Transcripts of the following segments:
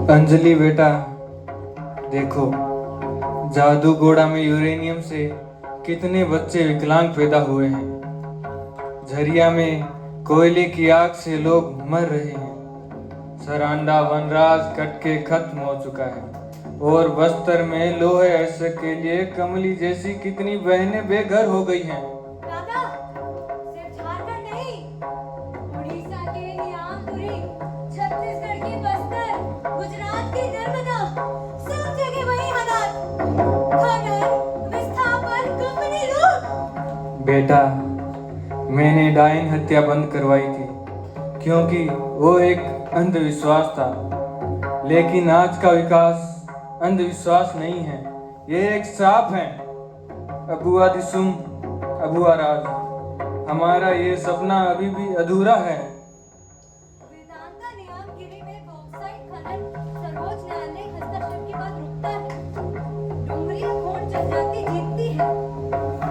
अंजलि बेटा, देखो, जादू गोड़ा में यूरेनियम से कितने बच्चे विकलांग पैदा हुए हैं। झरिया में कोयले की आग से लोग मर रहे हैं। सरांडा वनराज कट के खत्म हो चुका है और बस्तर में लोहे ऐसे के लिए कमली जैसी कितनी बहनें बेघर हो गई हैं। दादा, सिर्फ झारखंड नहीं, उड़ीसा के नियामपुरी, छत्तीसगढ़ के बस्तर, गुजरात के नर्मदा, सब जगह वही हालात। खनन, विस्थापन, कंपनी लूट। बेटा, मैंने डायन हत्या बंद करवाई थी क्योंकि वो एक अंधविश्वास था। लेकिन आज का विकास अंधविश्वास नहीं है, ये एक श्राप है। अबुआ दिसुम, अबुआ राज, हमारा ये सपना अभी भी अधूरा है। वेदांता नियामगिरी में बॉक्साइट खनन सर्वोच्च न्यायालय हस्तक्षेप के बाद रुकता है। डुंगरी खोज जनजाति जीतती है।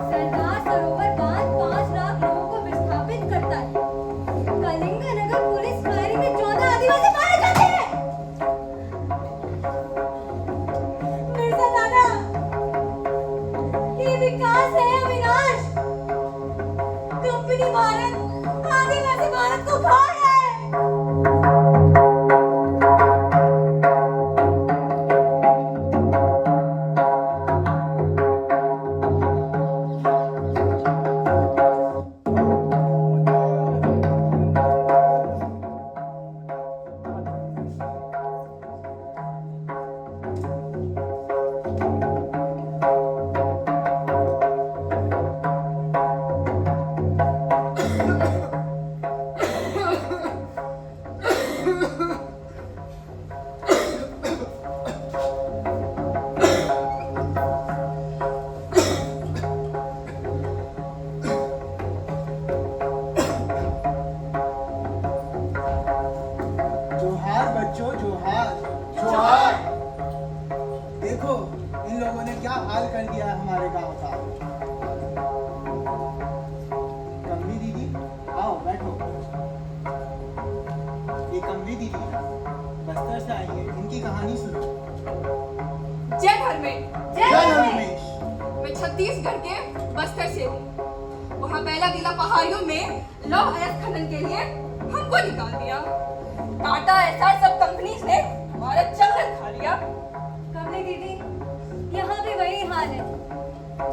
सरदार सरोवर बांध 5 लाख लोगों को विस्थापित करता है। कलिंगनगर पुलिस फायरिंग में 14 आदिवासी मारे जाते हैं। मिर्जा दादा, ये विकास है या विनाश? कंपनी भारत आदिवासी भारत को खा रहा है। जोहार बच्चों, जोहार जोहार। देखो, इन लोगों ने क्या हाल कर दिया है हमारे गांव का। कमली दीदी, आओ बैठो। ये कमली दीदी बस्तर से आई है, इनकी कहानी सुनो। जय धर्मेश। जय धर्मेश। मैं छत्तीसगढ़ के बस्तर से हूँ। वहाँ बैला दिला पहाड़ियों में लौह अयस्क खनन के लिए हमको निकाल दिया। टाटा एसआर सब कंपनीज ने हमारा जंगल खा लिया। कमली दीदी, यहाँ भी वही हाल है।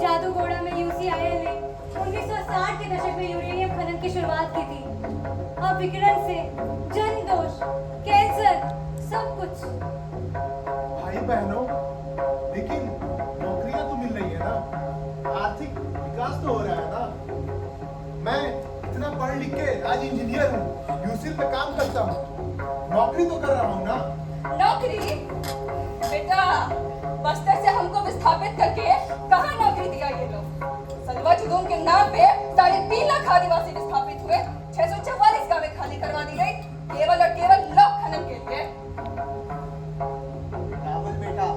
जादूगोड़ा में यूसीआईएल ने 1960 के दशक में यूरेनियम खनन की शुरुआत की थी। अब विकिरण से जन दोष, कैंसर, सब कुछ। भाई बहनों, लेकिन नौकरियां तो मिल रही है ना, आर्थिक विकास तो हो रहा है ना। मैं इतना पढ़ लिख के आज इंजीनियर हूँ, यूसीएल पे काम करता हूँ, नौकरी तो कर रहा हूँ ना। नौकरी? बेटा, बस्तर से हमको विस्थापित करके कहाँ नौकरी दिया ये लोग। सलवा जुलूम के नाम पे 3.5 लाख आदिवासी विस्थापित हुए। 644 गावें खाली करवा दी गई केवल और केवल लौह खनन के लिए। रावल बेटा,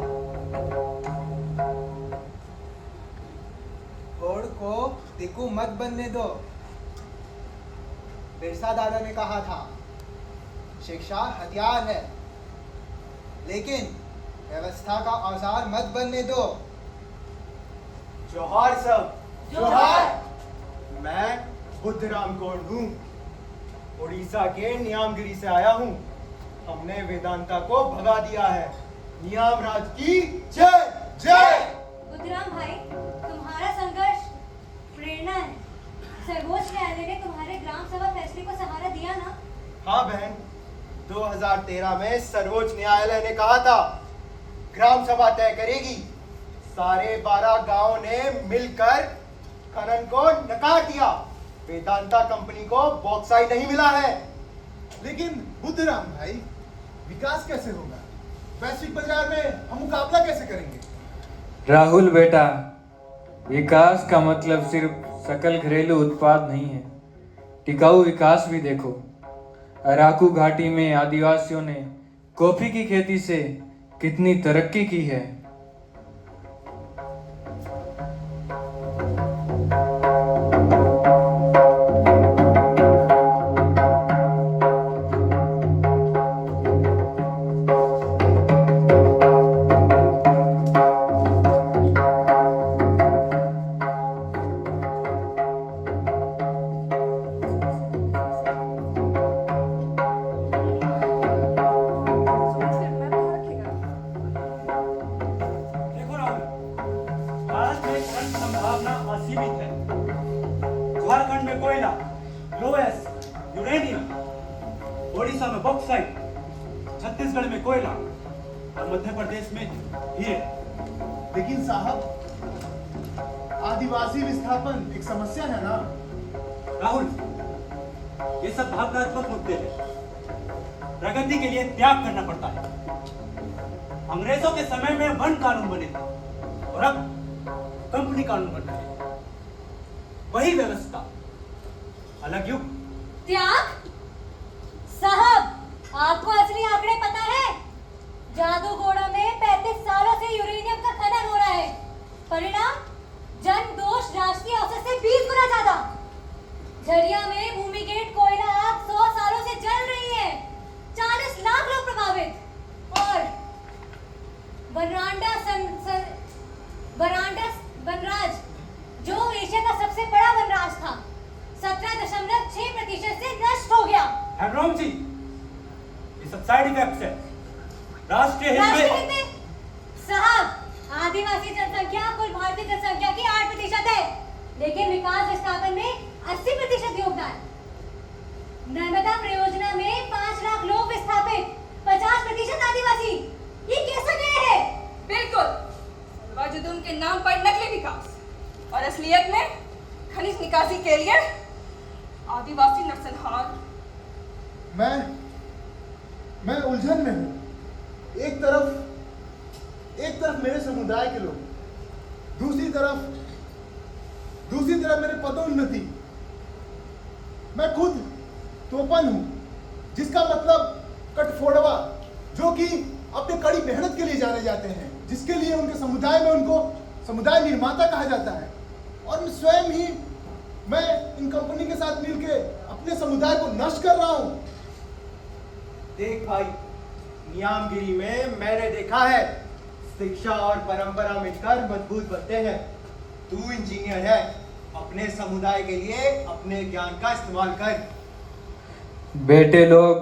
होड़ को देखो मत बनने दो। बिरसा दादा ने कहा था, शिक्षा हथियार है, लेकिन व्यवस्था का औजार मत बनने दो। जोहार सब। जोहार। मैं बुद्धराम कौर हूँ, उड़ीसा के नियामगिरी से आया हूँ। हमने वेदांता को भगा दिया है। नियाम राज की जय जय। बुद्धराम भाई, तुम्हारा संघर्ष प्रेरणा है। सर्वोच्च न्यायालय ने तुम्हारे ग्राम सभा फैसले को सहारा दिया ना? हाँ बहन, 2013 में सर्वोच्च न्यायालय ने कहा था ग्राम सभा तय करेगी। सारे 12 गांवों ने मिलकर खनन को नकार दिया। वेदांता कंपनी को बॉक्साइट नहीं मिला है। लेकिन बुद्धराम भाई, विकास कैसे होगा? वैश्विक बाजार में हम मुकाबला कैसे करेंगे? राहुल बेटा, विकास का मतलब सिर्फ सकल घरेलू उत्पाद नहीं है, टिकाऊ विकास भी देखो। अराकू घाटी में आदिवासियों ने कॉफी की खेती से कितनी तरक्की की है। कोयला और मध्य प्रदेश में हीरे। लेकिन साहब, आदिवासी विस्थापन एक समस्या है ना? राहुल, ये सब भावनात्मक मुद्दे हैं। प्रगति के लिए त्याग करना पड़ता है। अंग्रेजों के समय में वन कानून बने थे और अब कंपनी कानून बन रहे हैं। वही व्यवस्था, अलग युग। त्याग? साहब, आपको असली आंकड़े पता है? जादूगोड़ा में 35 सालों से यूरेनियम का खनन हो रहा है। परिणाम, जन दोष राष्ट्रीय औसत से 20 गुना ज्यादा। झरिया में भूमिगत कोयला आग 100 सालों से जल रही है। 40 लाख लोग प्रभावित। और वनराज, जो एशिया का सबसे बड़ा वनराज था, 17.6% से नष्ट हो गया। हेमरोम जी, ये सब साइड इफेक्ट्स है। राष्ट्रीय हित राष्ट्रीय में हित में? साहब, आदिवासी जनसंख्या कुल भारतीय जनसंख्या की 8% है, लेकिन विकास विस्थापन में 80% योगदान। नर्मदा परियोजना में 5 लाख लोग विस्थापित, 50% आदिवासी। ये कैसा न्याय है? बिल्कुल, सलवाजुद्दीन के नाम पर नकली विकास और असलियत में खनिज निकासी के लिए आदिवासी नरसंहार। मैं उलझन में हूँ। एक तरफ मेरे समुदाय के लोग, दूसरी तरफ मेरे पदोन्नति। मैं खुद तोपन हूँ, जिसका मतलब कटफोड़वा, जो कि अपने कड़ी मेहनत के लिए जाने जाते हैं, जिसके लिए उनके समुदाय में उनको समुदाय निर्माता कहा जाता है। और मैं स्वयं ही इन कंपनी के साथ मिलकर अपने समुदाय को नष्ट कर रहा हूँ। देख भाई, नियामगिरी में मैंने देखा है, शिक्षा और परंपरा मिलकर मजबूत बनते हैं। तू इंजीनियर है, अपने समुदाय के लिए अपने ज्ञान का इस्तेमाल कर। बेटे लोग,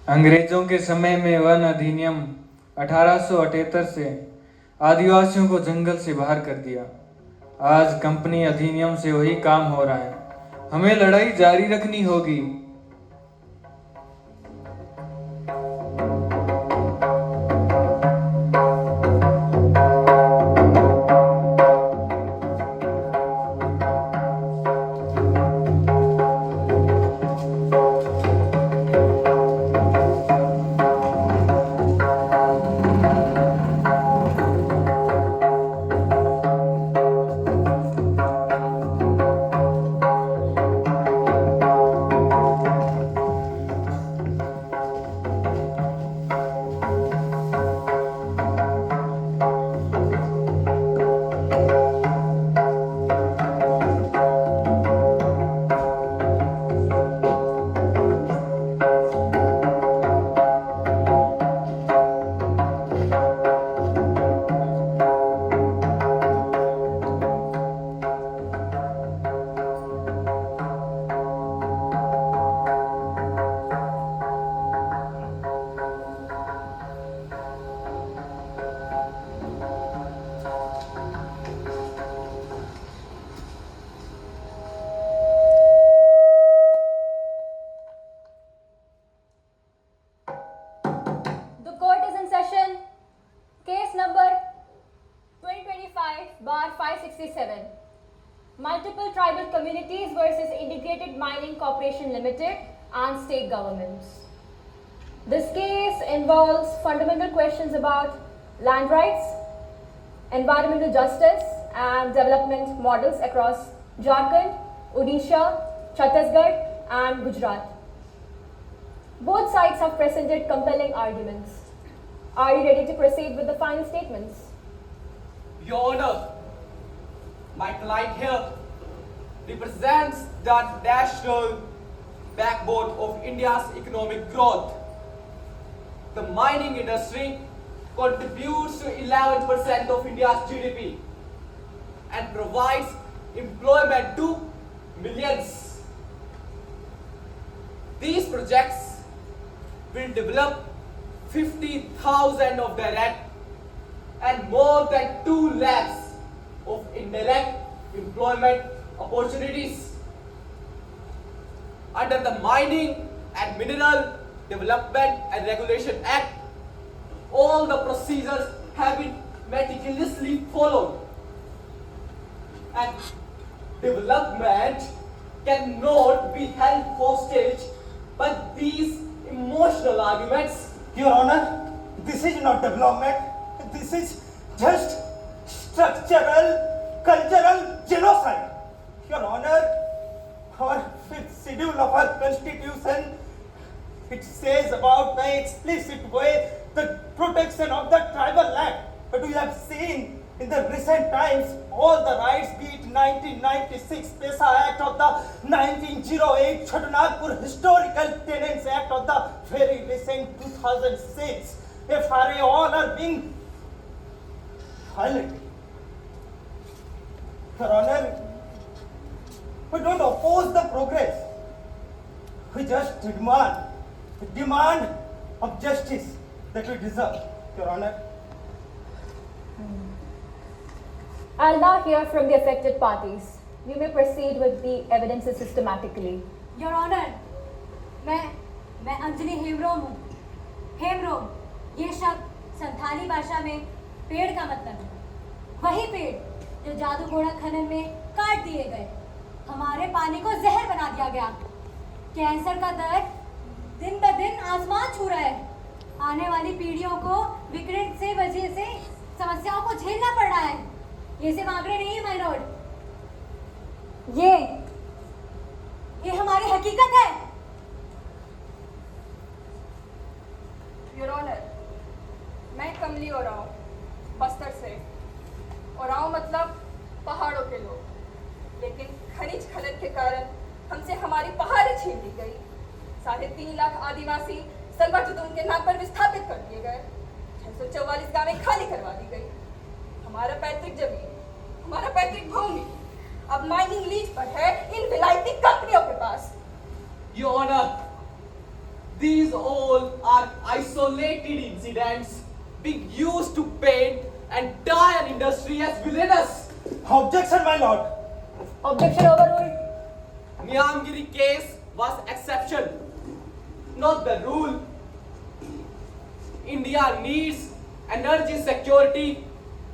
अंग्रेजों के समय में वन अधिनियम 1878 से आदिवासियों को जंगल से बाहर कर दिया। आज कंपनी अधिनियम से वही काम हो रहा है। हमें लड़ाई जारी रखनी होगी। The court is in session. Case number 2025/567. Multiple tribal communities versus Integrated Mining Corporation Limited and state governments. This case involves fundamental questions about land rights, environmental justice, and development models across Jharkhand, Odisha, Chhattisgarh, and Gujarat. Both sides have presented compelling arguments. Are you ready to proceed with the final statements? Your Honor, my client here represents the national backbone of India's economic growth. The mining industry contributes to 11% of India's GDP and provides employment to millions. These projects will develop 50,000 of direct and more than 2 lakhs of indirect employment opportunities. Under the Mining and Mineral Development and Regulation Act all the procedures have been meticulously followed. And development cannot be held hostage by these emotional arguments. Your Honor, this is not development. This is just structural, cultural genocide. Your Honor, our fifth schedule of our constitution, it says about the explicit way the protection of the tribal land. But we have seen in the recent times all the rights, be it 1996 Pesa Act of the 1908 Chhatanagpur Historical Tenants Act of the very recent 2006 FRA, all are being violated. Your Honor, we don't oppose the progress. We just demand of justice that we deserve, Your Honor. I'll now hear from the affected parties. You may proceed with the evidences systematically. Your honour, मैं अंजलि हेमरोम हूँ। हेमरोम, ये शब्द संथाली भाषा में पेड़ का मतलब है। वही पेड़ जो जादू घोड़ा खनन में काट दिए गए। हमारे पानी को जहर बना दिया गया। कैंसर का दर्द दिन ब दिन आसमान छू रहा है। आने वाली पीढ़ियों को विकिरण से वजह से समस्याओं को झेलना पड़ रहा है। ये सिर्फ आंकड़े नहीं है माय लॉर्ड, ये हमारी हकीकत है। योर ऑनर, मैं कमली ओराव, बस्तर से। ओराव मतलब पहाड़ों के लोग, लेकिन खनिज खनन के कारण हमसे हमारी पहाड़ी छीन ली गई। 3.5 लाख आदिवासी सलवा जुदूम के नाम पर विस्थापित कर दिए गए। 644 गांवें खाली करवा दी गई। हमारा पैतृक जमीन, हमारा पैतृक भूमि अब माइनिंग लीज पर है इन विलायती कंपनियों के पास। Your Honor, these all are isolated incidents being used to paint entire industry as villainous. Objection, my lord. Objection overruled. Niyamgiri case was exception, not the rule. India needs energy security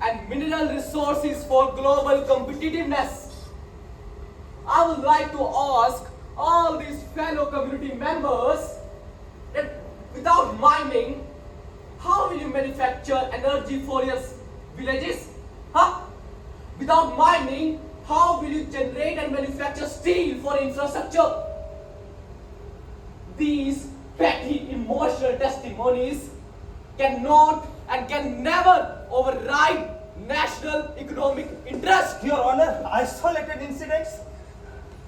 and mineral resources for global competitiveness. I would like to ask all these fellow community members that without mining, how will you manufacture energy for your villages? Huh? Without mining, how will you generate and manufacture steel for infrastructure? These petty emotional testimonies cannot and can never override national economic interest. Your Honor, isolated incidents.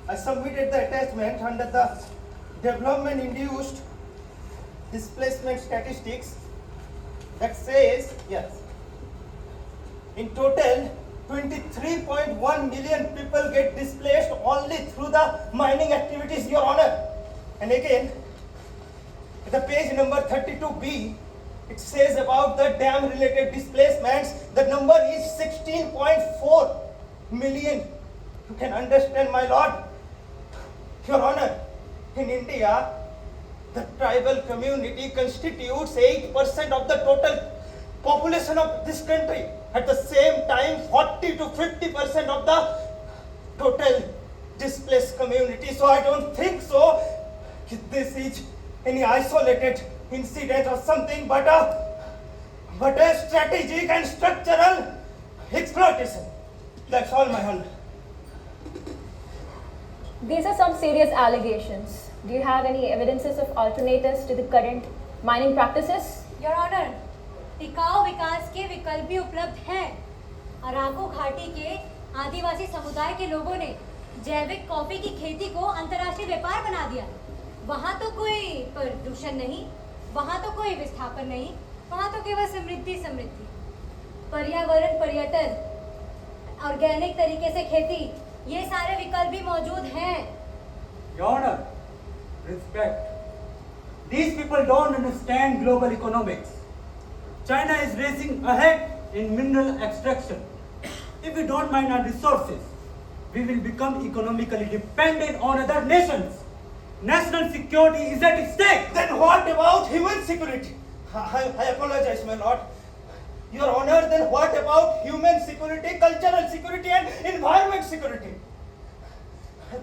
I submitted the attachment under the development induced displacement statistics that says, yes, in total 23.1 million people get displaced only through the mining activities, Your Honor. And again, the page number 32B, it says about the dam related displacements, the number is 16.4 million. You can understand, my lord. Your Honor, in India, the tribal community constitutes 8% of the total population of this country. At the same time, 40 to 50% of the total displaced community. So I don't think so this is any isolated incident or something, but a strategic and structural exploitation. That's all, my honor. These are some serious allegations. Do you have any evidences of alternatives to the current mining practices? Your honour, टिकाऊ विकास के विकल्प भी उपलब्ध हैं। अराकू घाटी के आदिवासी समुदाय के लोगों ने जैविक कॉफी की खेती को अंतर्राष्ट्रीय व्यापार बना दिया। वहाँ तो कोई प्रदूषण नहीं, वहाँ तो कोई विस्थापन नहीं, वहाँ तो केवल समृद्धि समृद्धि। पर्यावरण, पर्यटन, ऑर्गेनिक तरीके से खेती, ये सारे विकल्प भी मौजूद हैं। Your Honor, respect. These people don't understand global economics. China is racing ahead in mineral extraction. If we don't mine our resources, we will become economically dependent on other nations. National security is at stake. Then what about human security? I apologize, my lord. Your Honor, then what about human security, cultural security, and environment security?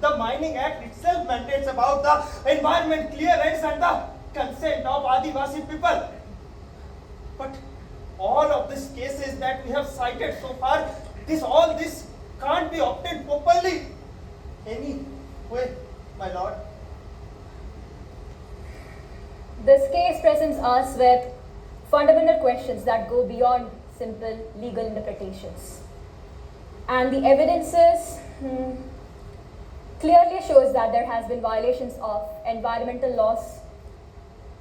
The Mining Act itself mandates about the environment clearance and the consent of Adivasi people. But all of these cases that we have cited so far, all this can't be obtained properly. Any way, my lord. This case presents us with fundamental questions that go beyond simple legal interpretations. And the evidences clearly shows that there has been violations of environmental laws,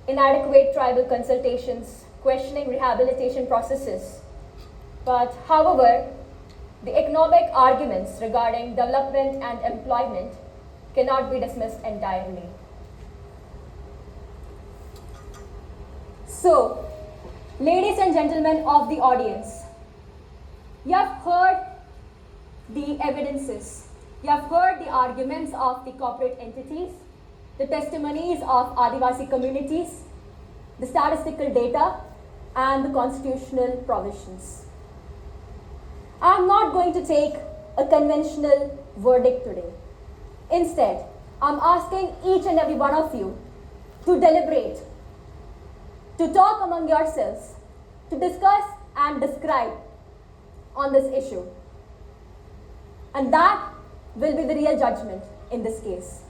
inadequate tribal consultations, questioning rehabilitation processes. But however, the economic arguments regarding development and employment cannot be dismissed entirely. So, ladies and gentlemen of the audience, you have heard the evidences, you have heard the arguments of the corporate entities, the testimonies of Adivasi communities, the statistical data, and the constitutional provisions. I am not going to take a conventional verdict today. Instead, I am asking each and every one of you to deliberate, to talk among yourselves, to discuss and describe on this issue. And that will be the real judgment in this case.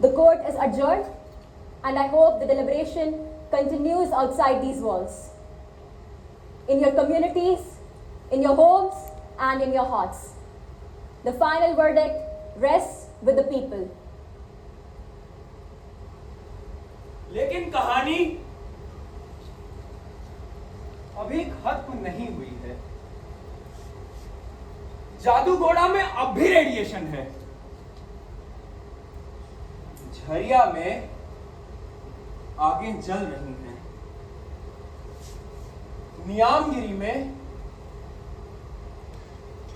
The court is adjourned, and I hope the deliberation continues outside these walls, in your communities, in your homes, and in your hearts. The final verdict rests with the people. लेकिन कहानी अभी खत्म नहीं हुई है। जादूगोड़ा में अब भी रेडिएशन है। झरिया में आगे जल रही हैं। नियामगिरी में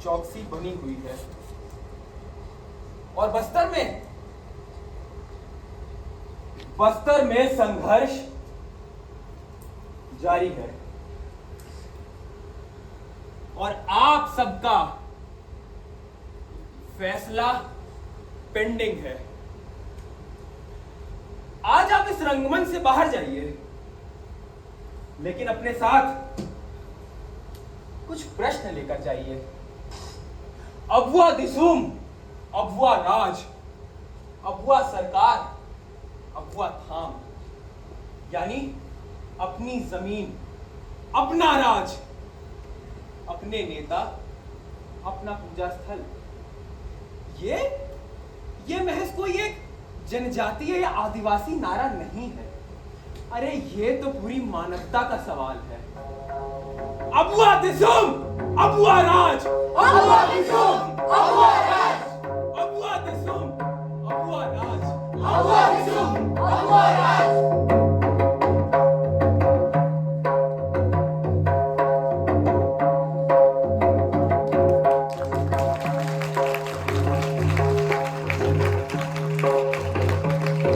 चौकसी बनी हुई है और बस्तर में संघर्ष जारी है और आप सबका फैसला पेंडिंग है। आज आप इस रंगमंच से बाहर जाइए, लेकिन अपने साथ कुछ प्रश्न लेकर जाइए। अबुआ दिसुम, अबुआ राज, अबुआ सरकार, अबुआ थाम, यानी अपनी जमीन, अपना राज, अपने नेता, अपना पूजा स्थल। ये महज कोई एक जनजातीय या आदिवासी नारा नहीं है। अरे ये तो पूरी मानवता का सवाल है। अबुआ दिसुम, अबुआ राज, अबुआ दिसुम, अबुआ राज, अबुआ दिसुम, अबुआ राज, अबुआ दिसुम, अबुआ राज।